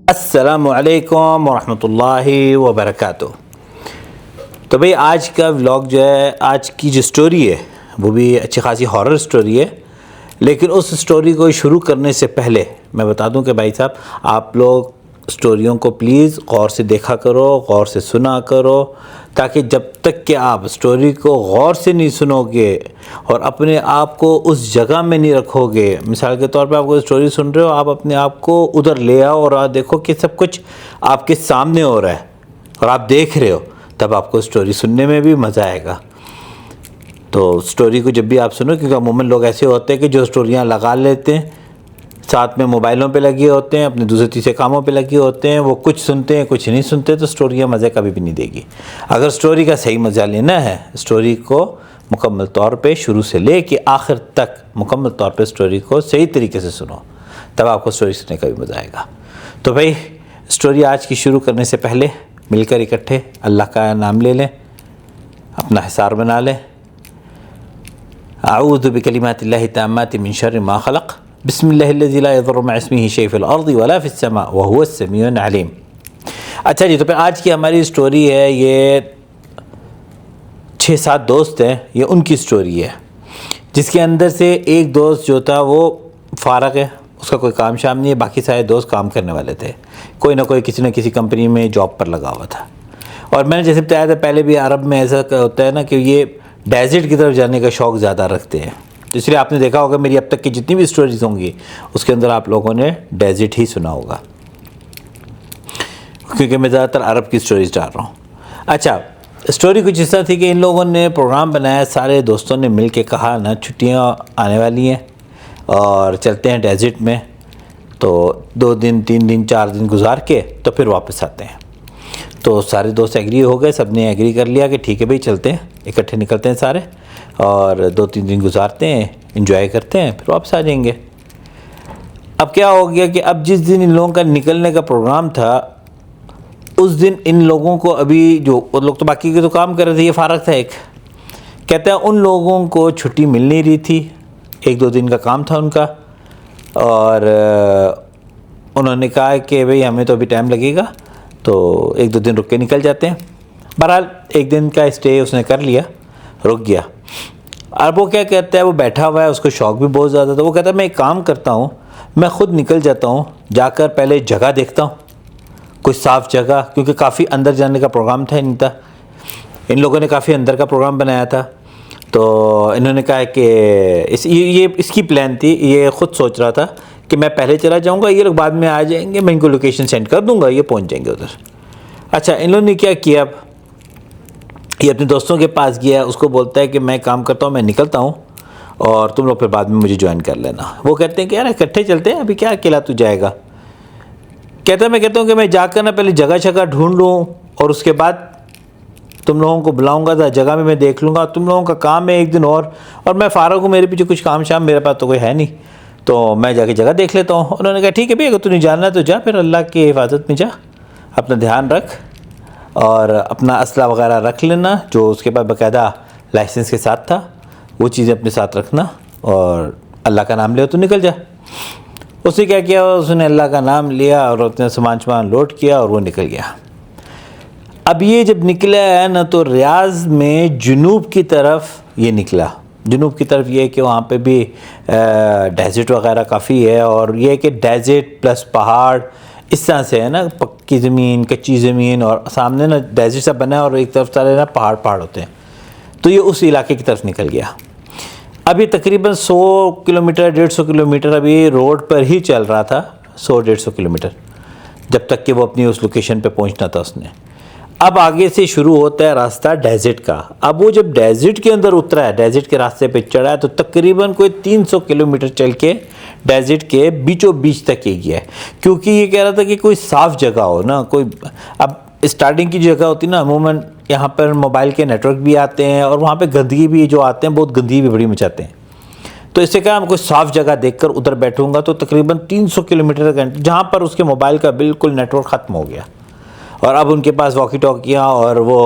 अस्सलामुअलैकुम वरहमतुल्लाहि वबरकातुह। तो भाई आज का व्लॉग जो है, आज की जो स्टोरी है वो भी अच्छी खासी हॉरर स्टोरी है। लेकिन उस स्टोरी को शुरू करने से पहले मैं बता दूं कि भाई साहब, आप लोग स्टोरियों को प्लीज़ गौर से देखा करो, गौर से सुना करो, ताकि जब तक कि आप स्टोरी को गौर से नहीं सुनोगे और अपने आप को उस जगह में नहीं रखोगे। मिसाल के तौर पे आप कोई स्टोरी सुन रहे हो, आप अपने आप को उधर ले आओ और आप देखो कि सब कुछ आपके सामने हो रहा है और आप देख रहे हो, तब आपको स्टोरी सुनने में भी मज़ा आएगा। तो स्टोरी को जब भी आप सुनो, क्योंकि अमूमन लोग ऐसे होते हैं कि जो स्टोरियाँ लगा लेते हैं, साथ में मोबाइलों पे लगे होते हैं, अपने दूसरे तीसरे कामों पे लगे होते हैं, वो कुछ सुनते हैं कुछ नहीं सुनते, तो स्टोरियाँ मज़े कभी भी नहीं देगी। अगर स्टोरी का सही मज़ा लेना है, स्टोरी को मुकम्मल तौर पे शुरू से ले के आखिर तक मुकम्मल तौर पे स्टोरी को सही तरीके से सुनो, तब आपको स्टोरी सुनने का भी मज़ा आएगा। तो भाई स्टोरी आज की शुरू करने से पहले मिलकर इकट्ठे अल्लाह का नाम ले लें, अपना हिसार बना लें। आऊज़ु बिकलिमातिल्लाहि ताम्माति मिन शर्रि मा खलक़, बिस्मिल्लाहिल्लज़ी ला यज़ुर्रु मअ इस्मिही शै'उन फ़िल अर्ज़ि वला फ़िस समा व हुवस समीउल अलीम। अच्छा जी, तो फिर आज की हमारी स्टोरी है, ये 6-7 दोस्त हैं, ये उनकी स्टोरी है, जिसके अंदर से एक दोस्त जो था वो फ़ारग है, उसका कोई काम शाम नहीं है, बाकी सारे दोस्त काम करने वाले थे, कोई ना कोई किसी न किसी कंपनी में जॉब पर लगा हुआ था। और मैंने जैसे बताया था पहले भी, अरब में ऐसा होता है ना कि ये डेज़र्ट की तरफ जाने का शौक़ ज़्यादा रखते हैं, तो इसलिए आपने देखा होगा मेरी अब तक की जितनी भी स्टोरीज़ होंगी उसके अंदर आप लोगों ने डेज़र्ट ही सुना होगा, क्योंकि मैं ज़्यादातर अरब की स्टोरीज डाल रहा हूँ। अच्छा, स्टोरी कुछ इस तरह थी कि इन लोगों ने प्रोग्राम बनाया, सारे दोस्तों ने मिल के कहा ना छुट्टियाँ आने वाली हैं और चलते हैं डेज़र्ट में, तो 2 दिन 3 दिन 4 दिन गुजार के तो फिर वापस आते हैं। तो सारे दोस्त एग्री हो गए, सब ने एग्री कर लिया कि ठीक है भाई चलते हैं, इकट्ठे निकलते हैं सारे और 2-3 दिन गुजारते हैं, एंजॉय करते हैं, फिर वापस आ जाएंगे। अब क्या हो गया कि अब जिस दिन इन लोगों का निकलने का प्रोग्राम था, उस दिन इन लोगों को, अभी जो वो लोग तो बाकी के तो काम कर रहे थे, ये फ़ारग था एक, कहता है उन लोगों को छुट्टी मिल नहीं रही थी, 1-2 दिन का काम था उनका, और उन्होंने कहा कि भाई हमें तो अभी टाइम लगेगा, तो 1-2 दिन रुक के निकल जाते हैं। बहरहाल 1 दिन का स्टे उसने कर लिया, रुक गया। अब वो क्या कहता है, वो बैठा हुआ है, उसको शौक़ भी बहुत ज़्यादा था, वो कहता है मैं एक काम करता हूँ, मैं ख़ुद निकल जाता हूँ, जाकर पहले जगह देखता हूँ, कोई साफ़ जगह, क्योंकि काफ़ी अंदर जाने का प्रोग्राम था इनका, इन लोगों ने काफ़ी अंदर का प्रोग्राम बनाया था। तो इन्होंने कहा कि ये इसकी प्लान थी, ये ख़ुद सोच रहा था कि मैं पहले चला जाऊँगा, ये लोग बाद में आ जाएंगे, मैं इनको लोकेशन सेंड कर दूँगा, ये पहुँच जाएंगे उधर। अच्छा, इन लोगों ने क्या किया, अब ये अपने दोस्तों के पास गया, उसको बोलता है कि मैं काम करता हूँ, मैं निकलता हूँ और तुम लोग फिर बाद में मुझे ज्वाइन कर लेना। वो कहते हैं कि यार इकट्ठे चलते हैं, अभी क्या अकेला तू जाएगा। कहता है मैं कहता हूँ कि मैं जाकर ना पहले जगह जगह ढूंढ लूँ और उसके बाद तुम लोगों को बुलाऊंगा, तो जगह में मैं देख लूँगा, तुम लोगों का काम है 1 दिन और मैं फ़ारग हूँ, मेरे पीछे कुछ काम शाम मेरे पास तो कोई है नहीं, तो मैं जाके जगह देख लेता हूँ। उन्होंने कहा ठीक है भाई, अगर तू नहीं जानना तो जा, फिर अल्लाह की हिफाजत में जा, अपना ध्यान रख और अपना असला वगैरह रख लेना, जो उसके पास बाकायदा लाइसेंस के साथ था, वो चीज़ें अपने साथ रखना और अल्लाह का नाम ले तो निकल जा। उसने क्या किया, उसने अल्लाह का नाम लिया और अपने सामान लोड किया और वो निकल गया। अब ये जब निकला है ना, तो रियाज़ में जुनूब की तरफ ये निकला। जुनूब की तरफ ये है कि वहाँ पे भी डेज़र्ट वगैरह काफ़ी है, और ये है कि डेज़र्ट प्लस पहाड़ इस तरह से है ना, पक्की ज़मीन कच्ची ज़मीन और सामने ना डेज़र्ट सा बना है और एक तरफ सारे ना पहाड़ होते हैं। तो ये उस इलाके की तरफ निकल गया। अभी तकरीबन 100 किलोमीटर 150 किलोमीटर अभी रोड पर ही चल रहा था, 100-150 किलोमीटर, जब तक कि वो अपनी उस लोकेशन पे पहुंचना था उसने। अब आगे से शुरू होता है रास्ता डेज़र्ट का। अब वो जब डेज़र्ट के अंदर उतरा है, डेज़र्ट के रास्ते पे चढ़ा है, तो तकरीबन कोई 300 किलोमीटर चल के डेज़र्ट के बीचों बीच तक ही गया है, क्योंकि ये कह रहा था कि कोई साफ़ जगह हो ना, कोई, अब स्टार्टिंग की जगह होती ना, अमूमन यहाँ पर मोबाइल के नेटवर्क भी आते हैं और वहाँ पे गंदगी भी जो आते हैं, बहुत गंदगी भी बड़ी मचाते हैं। तो इससे कहा, मैं कोई साफ़ जगह देखकर उधर बैठूंगा, तो तकरीबन 300 किलोमीटर का, जहाँ पर उसके मोबाइल का बिल्कुल नेटवर्क ख़त्म हो गया और अब उनके पास वॉकी टॉकियाँ और वो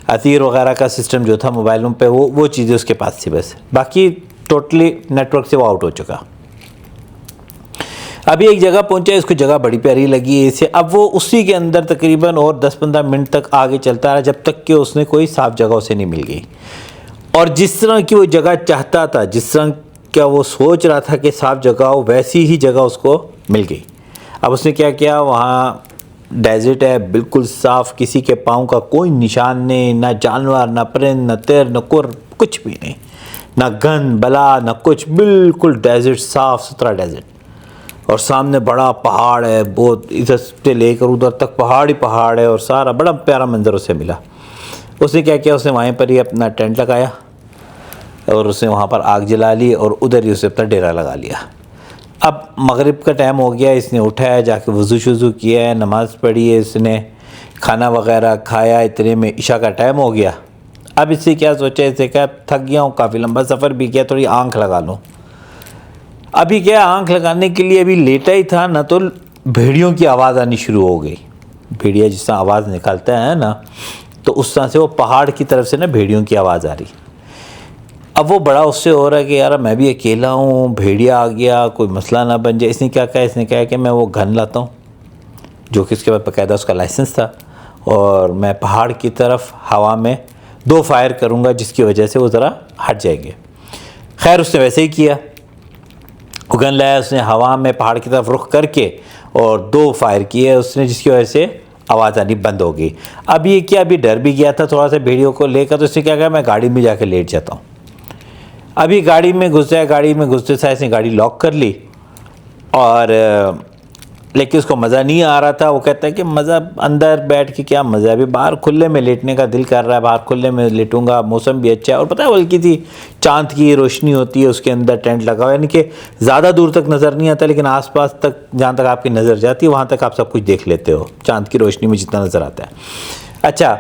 अतीर वगैरह का सिस्टम जो था मोबाइलों पे, वो चीज़ें उसके पास थी बस, बाकी टोटली नेटवर्क से वो आउट हो चुका। अभी एक जगह पहुंचा, इसको जगह बड़ी प्यारी लगी है इसे। अब वो उसी के अंदर तकरीबन और 10-15 मिनट तक आगे चलता रहा, जब तक कि उसने कोई साफ जगह उसे नहीं मिल गई। और जिस तरह की वो जगह चाहता था, जिस तरह क्या वो सोच रहा था कि साफ जगह हो, वैसी ही जगह उसको मिल गई। अब उसने क्या किया, वहाँ डेजर्ट है, बिल्कुल साफ़, किसी के पाँव का कोई निशान नहीं, ना जानवर, ना परिंद, ना तिर, न कुर, कुछ भी नहीं, ना गंद बला, ना कुछ, बिल्कुल डेजर्ट, साफ़ सुथरा डेजर्ट। और सामने बड़ा पहाड़ है, बहुत, इधर से लेकर उधर तक पहाड़ ही पहाड़ है, और सारा बड़ा प्यारा मंजर उसे मिला। उसने क्या किया, उसने वहीं पर ही अपना टेंट लगाया और उसने वहाँ पर आग जला ली और उधर ही उसे अपना डेरा लगा लिया। अब मगरिब का टाइम हो गया, इसने उठा है, जाके वज़ू शुज़ू किया है, नमाज़ पढ़ी है, इसने खाना वगैरह खाया, इतने में इशा का टाइम हो गया। अब इससे क्या सोचा, इसे क्या, थक गया हूँ, काफ़ी लंबा सफ़र भी किया, थोड़ी आँख लगा लूँ। अभी क्या, आँख लगाने के लिए अभी लेटा ही था ना, तो भेड़ियों की आवाज़ आनी शुरू हो गई। भेड़िया जिस तरह आवाज़ निकालता है ना, तो उस तरह से वो पहाड़ की तरफ से ना भेड़ियों की आवाज़ आ रही। अब वो बड़ा उससे हो रहा है कि यार मैं भी अकेला हूँ, भेड़िया आ गया, कोई मसला ना बन जाए। इसने क्या कहा, इसने कहा कि मैं वो गन लाता हूँ, जो कि उसके बाद बाकायदा उसका लाइसेंस था, और मैं पहाड़ की तरफ हवा में 2 फायर करूँगा, जिसकी वजह से वो ज़रा हट जाएंगे। खैर उसने वैसे ही किया, वो गन लाया, उसने हवा में पहाड़ की तरफ रुख करके और 2 फायर किए उसने, जिसकी वजह से आवाज़ आनी बंद हो गई। अब ये क्या, अभी डर भी गया था थोड़ा सा भेड़ियों को लेकर, तो इसने क्या कहा, मैं गाड़ी में जाके लेट जाता हूँ। अभी गाड़ी में घुसा, गाड़ी में घुसते साथ इसने गाड़ी लॉक कर ली, और लेकिन उसको मज़ा नहीं आ रहा था। वो कहता है कि मज़ा अंदर बैठ के क्या मज़ा है, अभी बाहर खुले में लेटने का दिल कर रहा है, बाहर खुले में लेटूंगा, मौसम भी अच्छा है, और पता है हल्की सी चाँद की रोशनी होती है उसके अंदर टेंट लगा हुआ है, यानी कि ज़्यादा दूर तक नज़र नहीं आता, लेकिन आसपास तक जहाँ तक आपकी नज़र जाती है वहाँ तक आप सब कुछ देख लेते हो, चाँद की रोशनी में जितना नज़र आता है। अच्छा,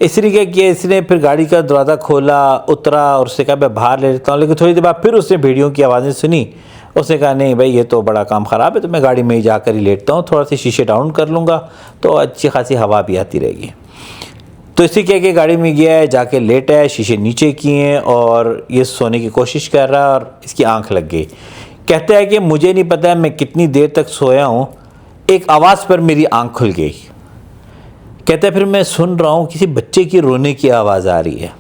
इस तरीके किया इसने, फिर गाड़ी का दरवाज़ा खोला, उतरा और उससे कहा मैं बाहर ले लेता हूँ। लेकिन थोड़ी देर बाद फिर उसने भेड़ियों की आवाज़ें सुनी। उसने कहा नहीं भाई, ये तो बड़ा काम ख़राब है, तो मैं गाड़ी में ही जाकर ही लेटता हूँ, थोड़ा सा शीशे डाउन कर लूँगा तो अच्छी खासी हवा भी आती रहेगी। तो इसी कह के गाड़ी में गया है, जाके लेटा है, शीशे नीचे किए और ये सोने की कोशिश कर रहा है, और इसकी आँख लग गई। कहता है कि मुझे नहीं पता है मैं कितनी देर तक सोया हूँ, एक आवाज़ पर मेरी आँख खुल गई। कहता है फिर मैं सुन रहा हूँ किसी बच्चे की रोने की आवाज़ आ रही है।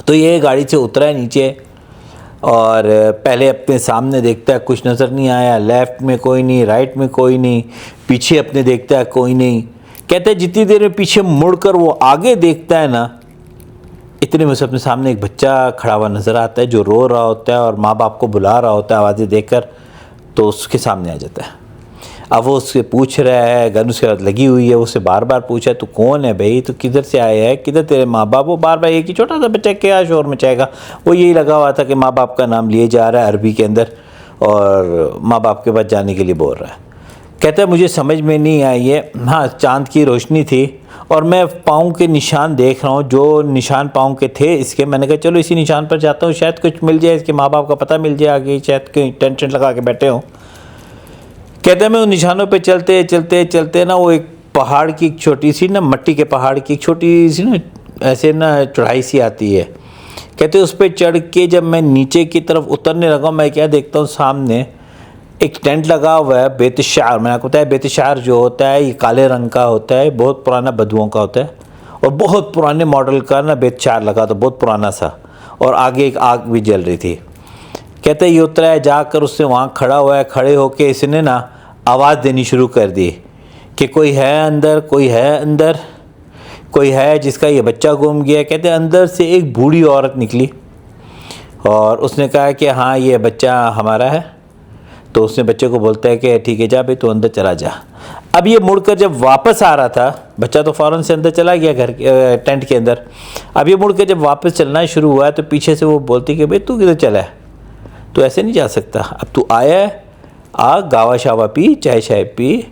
तो ये गाड़ी से उतरा है नीचे, और पहले अपने सामने देखता है, कुछ नज़र नहीं आया, लेफ़्ट में कोई नहीं, राइट में कोई नहीं, पीछे अपने देखता है, कोई नहीं। कहता है जितनी देर में पीछे मुड़कर वो आगे देखता है ना, इतने में से अपने सामने एक बच्चा खड़ा हुआ नज़र आता है, जो रो रहा होता है और माँ बाप को बुला रहा होता है आवाज़ें देकर, तो उसके सामने आ जाता है। अब वो उससे पूछ रहा है, गन उसके बाद लगी हुई है, उससे बार बार पूछा तू कौन है भाई, तू किधर से आया है, किधर तेरे माँ बाप। वो बार बार एक ही छोटा सा बच्चा क्या शोर मचाएगा, वो यही लगा हुआ था कि माँ बाप का नाम लिए जा रहा है अरबी के अंदर, और माँ बाप के पास जाने के लिए बोल रहा है। कहता है मुझे समझ में नहीं आई है, हाँ चाँद की रोशनी थी और मैं पाँव के निशान देख रहा हूँ, जो निशान पाँव के थे इसके, मैंने कहा चलो इसी निशान पर जाता हूँ, शायद कुछ मिल जाए, इसके माँ बाप का पता मिल जाए आगे, शायद कहीं टेंशन लगा के बैठे हों। कहते हैं मैं उन निशानों पे चलते चलते चलते ना, वो एक पहाड़ की एक छोटी सी ना, मट्टी के पहाड़ की एक छोटी सी ना ऐसे ना चढ़ाई सी आती है। कहते उस पर चढ़ के जब मैं नीचे की तरफ उतरने लगा, मैं क्या देखता हूँ सामने एक टेंट लगा हुआ है बेतशार। मैंने आपको बताया बेतशार जो होता है ये काले रंग का होता है, बहुत पुराना बदुओं का होता है, और बहुत पुराने मॉडल का ना बेतशार लगा, तो बहुत पुराना सा, और आगे एक आग भी जल रही थी। कहते ये उतरा है, जाकर उससे वहाँ खड़ा हुआ है, खड़े होके इसने ना आवाज़ देनी शुरू कर दी कि कोई है अंदर, कोई है अंदर, कोई है जिसका ये बच्चा गुम गया। कहते अंदर से एक बूढ़ी औरत निकली और उसने कहा कि हाँ ये बच्चा हमारा है। तो उसने बच्चे को बोलता है कि ठीक है जा भाई, तो अंदर चला जा। अब ये मुड़कर जब वापस आ रहा था, बच्चा तो फ़ौरन से अंदर चला गया घर के टेंट के अंदर। अब ये मुड़कर जब वापस चलना शुरू हुआ तो पीछे से वो बोलती कि भाई तू किधर चला है, तो ऐसे नहीं जा सकता, अब तू आया है, आ गावा शावा पी, चाय शाय पी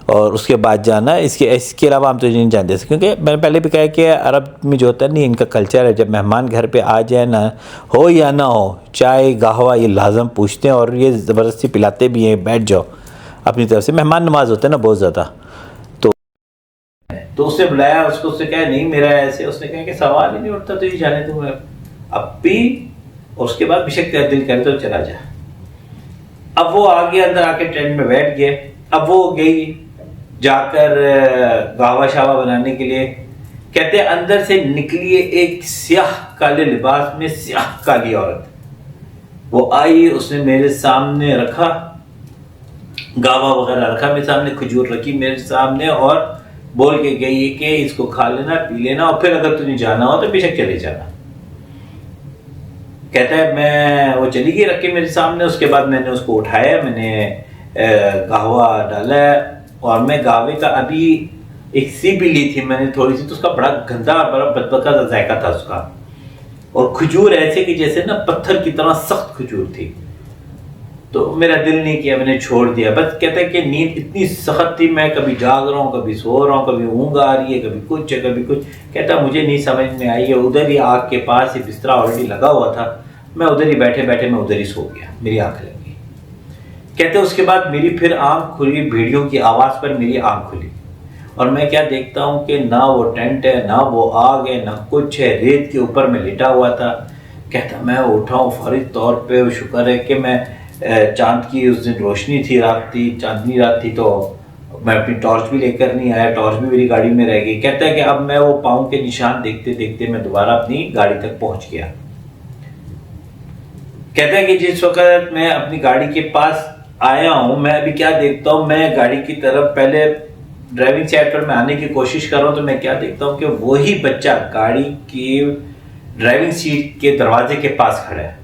और उसके बाद जाना। इसके अलावा हम तुझे नहीं जानते, क्योंकि मैंने पहले भी कहा कि अरब में जो होता है नहीं, इनका कल्चर है, जब मेहमान घर पे आ जाए ना, हो या ना हो, चाय गाहवा ये लाजम पूछते हैं और ये ज़बरदस्ती पिलाते भी हैं, बैठ जाओ अपनी तरफ से। मेहमान नमाज होता है ना बहुत ज़्यादा। तो उसने बुलाया उसको, उसने कहा नहीं मेरा ऐसे, उसने कहा कि सवाल ही नहीं उठता, तो ये जाने दूँ अब पी और उसके बाद बेशक तेरा दिल करे तो चला जा। अब वो आगे अंदर आके टेंट में बैठ गए। अब वो गई जाकर गावा शावा बनाने के लिए। कहते अंदर से निकली एक स्याह काले लिबास में स्याह काली औरत। वो आई, उसने मेरे सामने रखा गावा वगैरह रखा मेरे सामने, खजूर रखी मेरे सामने और बोल के गई कि इसको खा लेना पी लेना और फिर अगर तुझे जाना हो तो बेशक चले जाना। कहता है मैं वो चली गई रख के मेरे सामने। उसके बाद मैंने उसको उठाया, मैंने गावा डाला और मैं गावे का अभी एक सी भी ली थी मैंने थोड़ी सी, तो उसका बड़ा गंदा बड़ा बदबका सा जायका था उसका। और खजूर ऐसे कि जैसे ना पत्थर की तरह सख्त खजूर थी। तो मेरा दिल नहीं किया, मैंने छोड़ दिया। बस कहता है कि नींद इतनी सख्त थी, मैं कभी जाग रहा हूँ, कभी सो रहा हूँ, कभी ऊँग आ रही है, कभी कुछ है कभी कुछ। कहता मुझे नहीं समझ में आई है। उधर ही आग के पास ही बिस्तरा ऑलरेडी लगा हुआ था, मैं उधर ही बैठे बैठे मैं उधर ही सो गया, मेरी आंख लग गई। कहते उसके बाद मेरी फिर आंख खुली, भेड़ियों की आवाज़ पर मेरी आंख खुली और मैं क्या देखता हूँ कि ना वो टेंट है, ना वो आग है, ना कुछ है, रेत के ऊपर मैं लेटा हुआ था। कहता मैं उठा हूँ फौरी तौर पे, शुक्र है कि मैं चांद की उस दिन रोशनी थी, रात थी, चांदनी रात थी, तो मैं अपनी टॉर्च भी लेकर नहीं आया, टॉर्च भी मेरी गाड़ी में रह गई। कहता है कि अब मैं वो पाँव के निशान देखते देखते मैं दोबारा अपनी गाड़ी तक पहुँच गया। कहता है कि जिस वक्त मैं अपनी गाड़ी के पास आया हूँ, मैं अभी क्या देखता हूँ, मैं गाड़ी की तरफ पहले ड्राइविंग साइड पर मैं आने की कोशिश कर रहा हूँ, तो मैं क्या देखता हूँ कि वही बच्चा गाड़ी की ड्राइविंग सीट के दरवाजे के पास खड़ा है।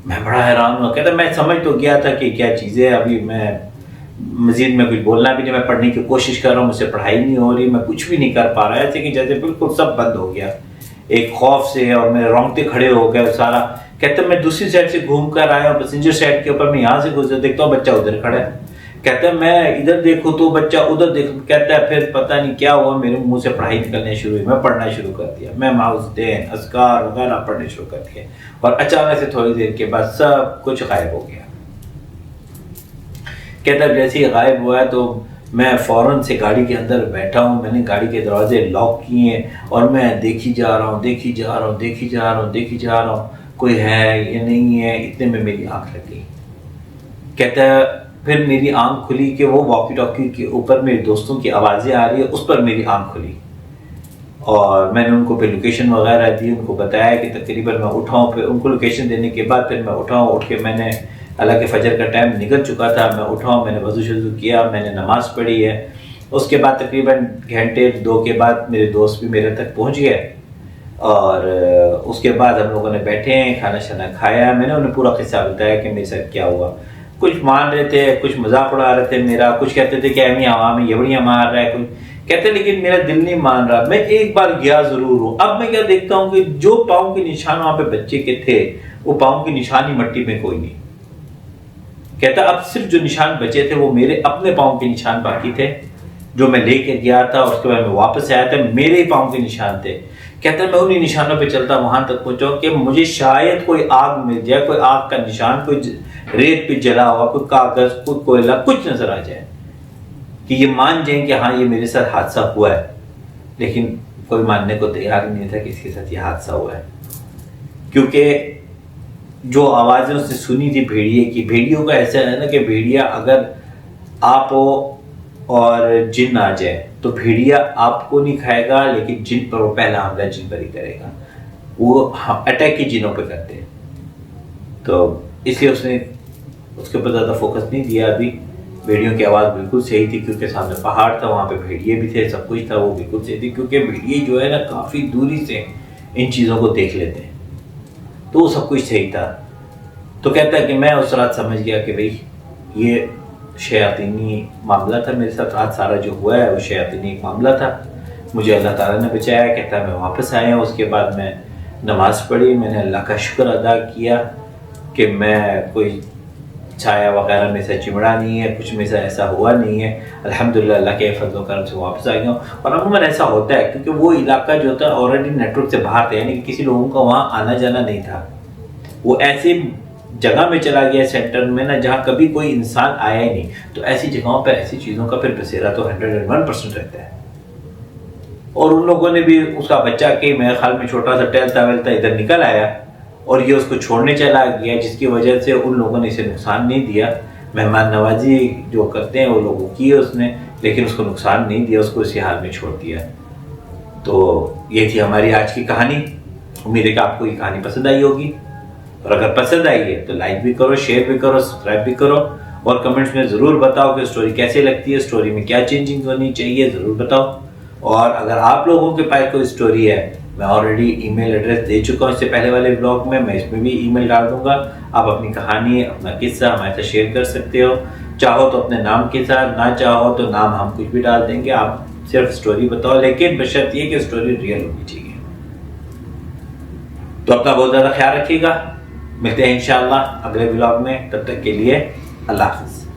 मैं बड़ा हैरान हुआ। कहता मैं समझ तो गया था कि क्या चीज़ें, अभी मैं मजीद में कुछ बोलना भी नहीं, मैं पढ़ने की कोशिश कर रहा हूँ, मुझसे पढ़ाई नहीं हो रही, मैं कुछ भी नहीं कर पा रहा, ऐसे कि जैसे बिल्कुल सब बंद हो गया एक खौफ से, और मेरे रोंगटे खड़े हो गए सारा। कहते मैं दूसरी साइड से घूम कर आया, पैसेंजर साइड के ऊपर मैं यहाँ से गुजर, देखता हूँ बच्चा उधर खड़ा है। कहता है मैं इधर देखूँ तो बच्चा उधर देखूँ। कहता है फिर पता नहीं क्या हुआ, मेरे मुंह से पढ़ाई निकलने शुरू हुई, मैं पढ़ना शुरू कर दिया, मैं माउज़दैन अस्कार वगैरह पढ़ने शुरू कर दिया और अचानक से थोड़ी देर के बाद सब कुछ गायब हो गया। कहता है जैसे ही गायब हुआ है तो मैं फ़ौरन से गाड़ी के अंदर बैठा हूँ, मैंने गाड़ी के दरवाजे लॉक किए और मैं देखी जा रहा हूँ, देखी जा रहा हूँ, देखी जा रहा हूँ, देखी जा रहा हूँ, कोई है या नहीं है। इतने में मेरी आँख लग गई। कहता है फिर मेरी आंख खुली कि वो वॉकी टॉकी के ऊपर मेरे दोस्तों की आवाज़ें आ रही है, उस पर मेरी आंख खुली और मैंने उनको फिर लोकेशन वगैरह दी, उनको बताया कि तकरीबन मैं उठाऊँ। फिर उनको लोकेशन देने के बाद फिर मैं उठाऊँ, उठ के मैंने हालांकि फजर का टाइम निकल चुका था, मैं उठाऊँ, मैंने वज़ू शुरू किया, मैंने नमाज़ पढ़ी है। उसके बाद तकरीबन घंटे 2 के बाद मेरे दोस्त भी मेरे तक पहुँच गए और उसके बाद हम लोगों ने बैठे हैं, खाना शाना खाया, मैंने उन्हें पूरा किस्सा बताया कि मेरे साथ क्या हुआ। कुछ मान रहे थे, कुछ मजाक उड़ा रहे थे मेरा, कुछ कहते थे कि अमी हवा में यवड़ियाँ मार रहा है, कुछ कहते लेकिन मेरा दिल नहीं मान रहा। मैं एक बार गया जरूर हूँ। अब मैं क्या देखता हूँ कि जो पाँव के निशान वहां पे बच्चे के थे, वो पाँव के निशान ही मिट्टी में कोई नहीं। कहता अब सिर्फ जो निशान बचे थे वो मेरे अपने पाँव के निशान बाकी थे, जो मैं लेकर गया था। उसके बाद मैं वापस आया था, मेरे ही पाँव के निशान थे। कहता मैं उन्हीं निशानों पे चलता वहां तक पहुंचा कि मुझे शायद कोई आग मिल जाए, कोई आग का निशान, कोई रेत पे जला हुआ, कोई कागज, कोई कोयला, कुछ नजर आ जाए कि ये मान जाए कि हाँ ये मेरे साथ हादसा हुआ है। लेकिन कोई मानने को तैयार नहीं था कि इसके साथ ये हादसा हुआ है, क्योंकि जो आवाज़ें उसने सुनी थी भेड़िए की, भेड़ियों का ऐसा है ना कि भेड़िया अगर आप हो और जिन आ जाए तो भेड़िया आपको नहीं खाएगा, लेकिन जिन पर वो पहला हमला जिन पर ही करेगा। वो अटैक ही जिनों पे करते हैं, तो इसलिए उसने उसके ऊपर ज़्यादा फोकस नहीं दिया। अभी भेड़ियों की आवाज़ बिल्कुल सही थी, क्योंकि सामने पहाड़ था, वहाँ पे भेड़िए भी थे, सब कुछ था, वो बिल्कुल सही थी। क्योंकि भेड़िए जो है ना काफ़ी दूरी से इन चीज़ों को देख लेते हैं, तो वो सब कुछ सही था। तो कहता है कि मैं उस रात समझ गया कि भाई ये शयातीनी मामला था मेरे साथ, रात सारा जो हुआ है वो शयातीनी मामला था, मुझे अल्लाह ताला ने बचाया। कहता है मैं वापस आया, उसके बाद मैं नमाज़ पढ़ी, मैंने अल्लाह का शुक्र अदा किया कि मैं कोई छाया वगैरह में से चिमड़ा नहीं है, कुछ में से ऐसा हुआ नहीं है। अल्हम्दुलिल्लाह अल्लाह के फजल करम से वापस आ गया हूँ। और अमूमन ऐसा होता है क्योंकि वो इलाका जो था ऑलरेडी नेटवर्क से बाहर था, यानी कि किसी लोगों का वहाँ आना जाना नहीं था। वो ऐसे जगह में चला गया सेंटर में ना, जहाँ कभी कोई इंसान आया ही नहीं। तो ऐसी जगहों पर ऐसी चीज़ों का फिर बसेरा तो 101% रहता है। और उन लोगों ने भी उसका बच्चा के मेरे ख्याल में छोटा सा टहलता वहलता इधर निकल आया और ये उसको छोड़ने चला गया, जिसकी वजह से उन लोगों ने इसे नुकसान नहीं दिया। मेहमान नवाजी जो करते हैं वो लोगों की है उसने, लेकिन उसको नुकसान नहीं दिया, उसको इसी हाल में छोड़ दिया। तो ये थी हमारी आज की कहानी। उम्मीद है कि आपको ये कहानी पसंद आई होगी, और अगर पसंद आई है तो लाइक भी करो, शेयर भी करो, सब्सक्राइब भी करो, और कमेंट्स में ज़रूर बताओ कि स्टोरी कैसे लगती है, स्टोरी में क्या चेंजिंग होनी चाहिए, ज़रूर बताओ। और अगर आप लोगों के पास कोई स्टोरी है, मैं ऑलरेडी ईमेल एड्रेस दे चुका हूँ इससे पहले वाले ब्लॉग में, मैं इसमें भी ईमेल डाल दूंगा। आप अपनी कहानी, अपना किस्सा हमारे साथ शेयर कर सकते हो। चाहो तो अपने नाम के साथ, ना चाहो तो नाम हम कुछ भी डाल देंगे, आप सिर्फ स्टोरी बताओ, लेकिन बशर्त ये कि स्टोरी रियल होनी चाहिए। तो अपना बहुत ज़्यादा ख्याल रखिएगा, मिलते हैं इंशाअल्लाह अगले ब्लॉग में, तब तक के लिए अल्लाह हाफ़िज़।